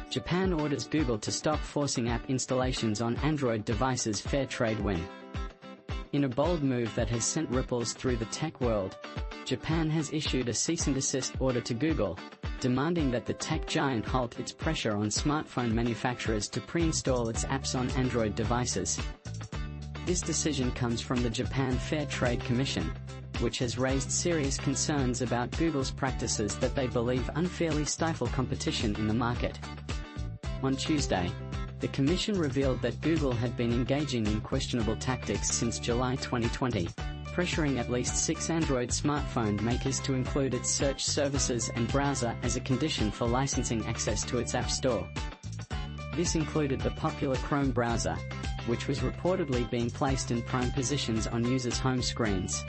Japan orders Google to stop forcing app installations on Android devices. Fair trade win. In a bold move that has sent ripples through the tech world, Japan has issued a cease-and-desist order to Google, demanding that the tech giant halt its pressure on smartphone manufacturers to pre-install its apps on Android devices. This decision comes from the Japan Fair Trade Commission, which has raised serious concerns about Google's practices that they believe unfairly stifle competition in the market. On Tuesday, the Commission revealed that Google had been engaging in questionable tactics since July 2020, pressuring at least 6 Android smartphone makers to include its search services and browser as a condition for licensing access to its App Store. This included the popular Chrome browser, which was reportedly being placed in prime positions on users' home screens.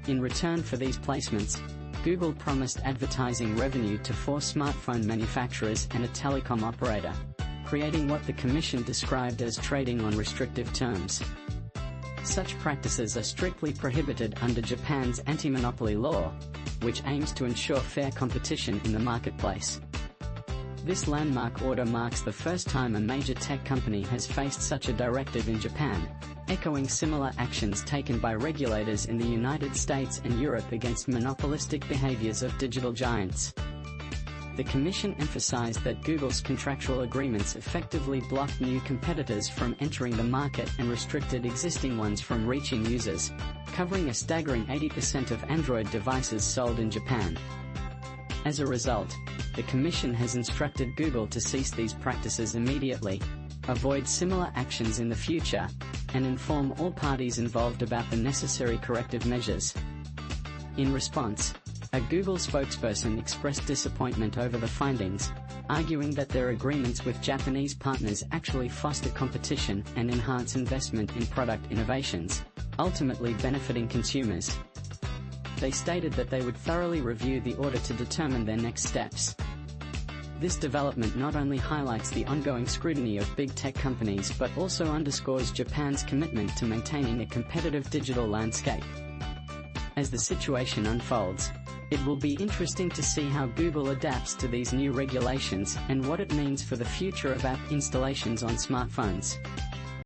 In return for these placements, Google promised advertising revenue to 4 smartphone manufacturers and a telecom operator, creating what the Commission described as trading on restrictive terms. Such practices are strictly prohibited under Japan's anti-monopoly law, which aims to ensure fair competition in the marketplace. This landmark order marks the first time a major tech company has faced such a directive in Japan, echoing similar actions taken by regulators in the United States and Europe against monopolistic behaviors of digital giants. The Commission emphasized that Google's contractual agreements effectively blocked new competitors from entering the market and restricted existing ones from reaching users, covering a staggering 80% of Android devices sold in Japan. As a result, the Commission has instructed Google to cease these practices immediately, avoid similar actions in the future, and inform all parties involved about the necessary corrective measures. In response, a Google spokesperson expressed disappointment over the findings, arguing that their agreements with Japanese partners actually foster competition and enhance investment in product innovations, ultimately benefiting consumers. They stated that they would thoroughly review the order to determine their next steps. This development not only highlights the ongoing scrutiny of big tech companies but also underscores Japan's commitment to maintaining a competitive digital landscape. As the situation unfolds, it will be interesting to see how Google adapts to these new regulations and what it means for the future of app installations on smartphones.